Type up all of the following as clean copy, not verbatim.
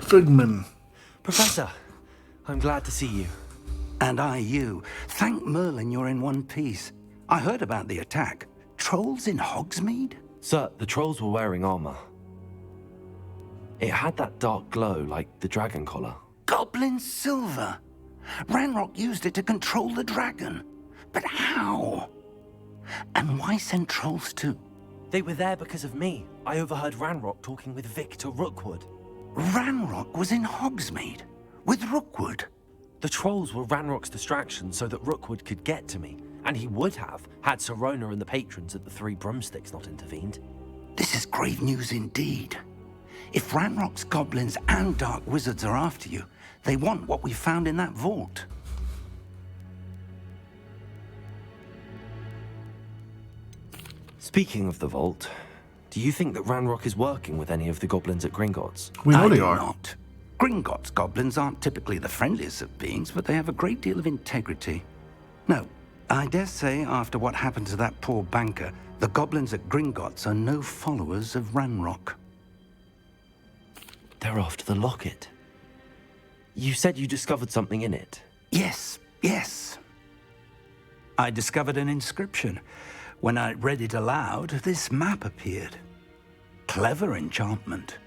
Figman. Professor, I'm glad to see you. And I you. Thank Merlin you're in one piece. I heard about the attack. Trolls in Hogsmeade? Sir, the trolls were wearing armor. It had that dark glow like the dragon collar. Goblin silver. Ranrock used it to control the dragon. But how? And why send trolls too? They were there because of me. I overheard Ranrock talking with Victor Rookwood. Ranrock was in Hogsmeade? With Rookwood? The trolls were Ranrock's distraction so that Rookwood could get to me. And he would have, had Sirona and the patrons at the Three Broomsticks not intervened. This is grave news indeed. If Ranrock's goblins and dark wizards are after you, they want what we found in that vault. Speaking of the vault, do you think that Ranrock is working with any of the goblins at Gringotts? We know I they do are. not. Gringotts goblins aren't typically the friendliest of beings, but they have a great deal of integrity. No, I dare say after what happened to that poor banker, the goblins at Gringotts are no followers of Ranrock. They're after the locket. You said you discovered something in it. Yes. I discovered an inscription. When I read it aloud, this map appeared. Clever enchantment.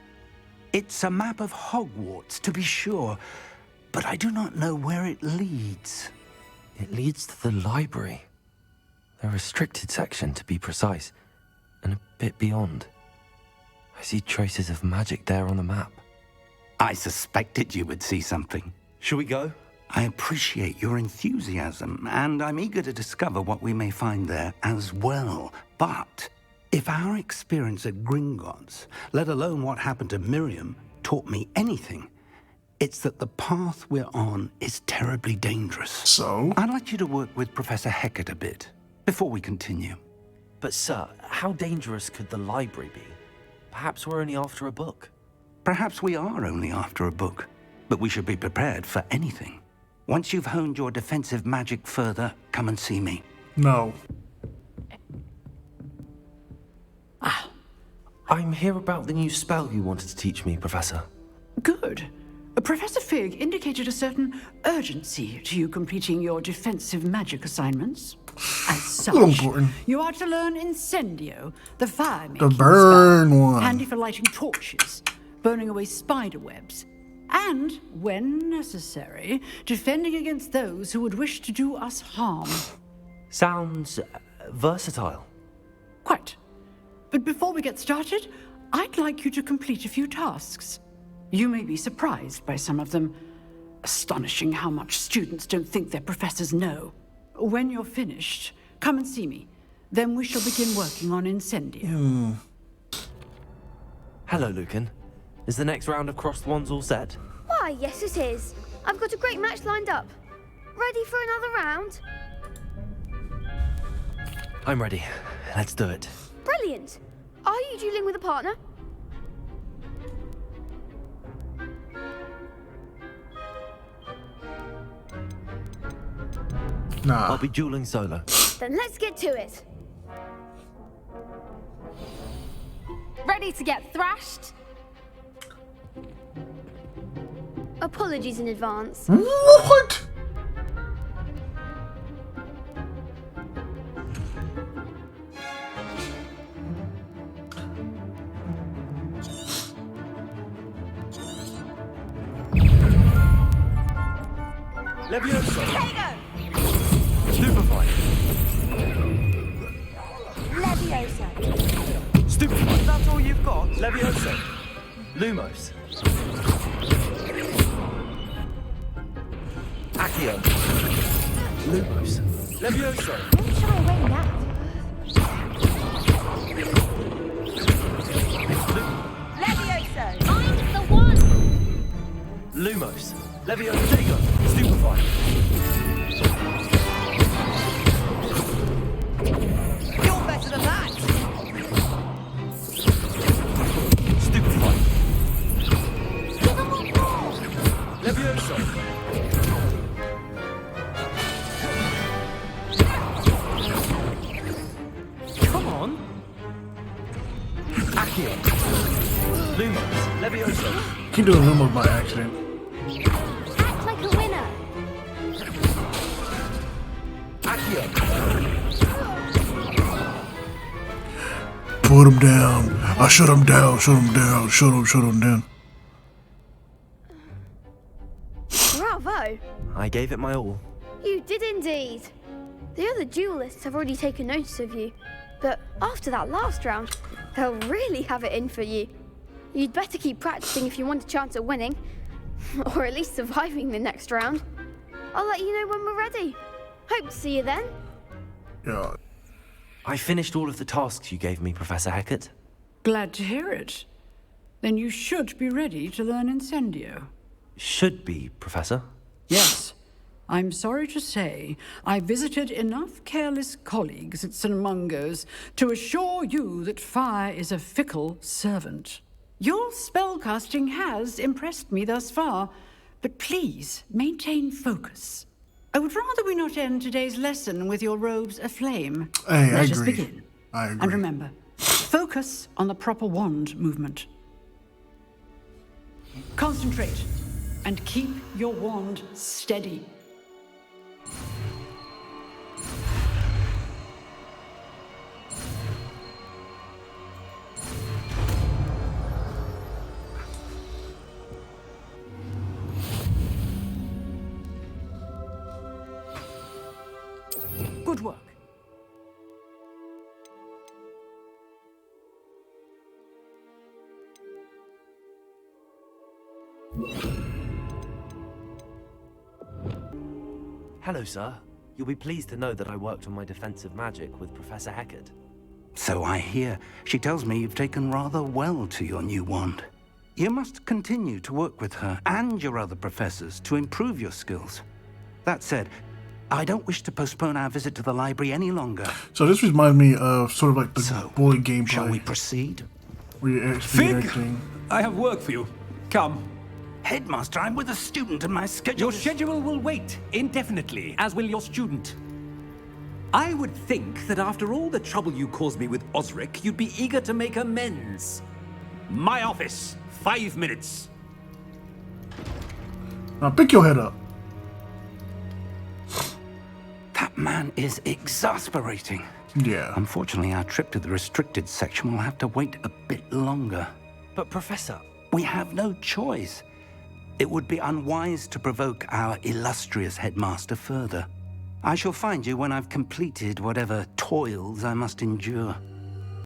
It's a map of Hogwarts, to be sure, but I do not know where it leads. It leads to the library. The restricted section, to be precise, and a bit beyond. I see traces of magic there on the map. I suspected you would see something. Shall we go? I appreciate your enthusiasm, and I'm eager to discover what we may find there as well. But if our experience at Gringotts, let alone what happened to Miriam, taught me anything, it's that the path we're on is terribly dangerous. So? I'd like you to work with Professor Hecat a bit before we continue. But sir, how dangerous could the library be? Perhaps we're only after a book. Perhaps we are only after a book, but we should be prepared for anything. Once you've honed your defensive magic further, come and see me. No. I'm here about the new spell you wanted to teach me, Professor. Good. Professor Fig indicated a certain urgency to you completing your defensive magic assignments. As such, important. you are to learn Incendio, the fire-making The burn spell, one. handy for lighting torches, burning away spider webs, and, when necessary, defending against those who would wish to do us harm. Sounds versatile. Quite. But before we get started, I'd like you to complete a few tasks. You may be surprised by some of them. Astonishing how much students don't think their professors know. When you're finished, come and see me. Then we shall begin working on Incendio. Hello, Lucan. Is the next round of crossed wands all set? Why, yes it is. I've got a great match lined up. Ready for another round? I'm ready. Let's do it. Brilliant. Are you dueling with a partner? Nah. I'll be dueling solo. Then let's get to it. Ready to get thrashed? Apologies in advance. What? Levioso! Tego! Stupefy! Levioso! Stupefy! That's all you've got? Levioso! Lumos! Accio! Lumos! Levioso! Don't shy away now. Levioso! I'm the one! Lumos! Levioso! Tego! Stupefy! You're better than that! Stupefy! Give them what more! Levioso! Come on! Accio! Lumos! Levioso! Keep doing limos by accident. Act like a winner. Put him down. I shut him down. Shut him down. Shut him down. Bravo! I gave it my all. You did indeed. The other duelists have already taken notice of you, but after that last round, they'll really have it in for you. You'd better keep practicing if you want a chance at winning, or at least surviving the next round. I'll let you know when we're ready. Hope to see you then. Yeah. I finished all of the tasks you gave me, Professor Hecat. Glad to hear it. Then you should be ready to learn Incendio. Should be, Professor. Yes. I'm sorry to say, I visited enough careless colleagues at St. Mungo's to assure you that fire is a fickle servant. Your spellcasting has impressed me thus far, but please maintain focus. I would rather we not end today's lesson with your robes aflame. Hey, I Let us agree. begin. I agree. And remember, focus on the proper wand movement. Concentrate and keep your wand steady. Good work. Hello, sir. You'll be pleased to know that I worked on my defensive magic with Professor Hecat. So I hear. She tells me you've taken rather well to your new wand. You must continue to work with her and your other professors to improve your skills. That said, I don't wish to postpone our visit to the library any longer. So this reminds me of sort of like the bully gameplay. Shall we proceed? Where you execute everything. I have work for you. Come. Headmaster, I'm with a student and my schedule Your schedule will wait indefinitely, as will your student. I would think that after all the trouble you caused me with Osric, you'd be eager to make amends. My office, 5 minutes. Now pick your head up. That man is exasperating. Yeah. Unfortunately, our trip to the restricted section will have to wait a bit longer. But, Professor, We have no choice. It would be unwise to provoke our illustrious headmaster further. I shall find you when I've completed whatever toils I must endure.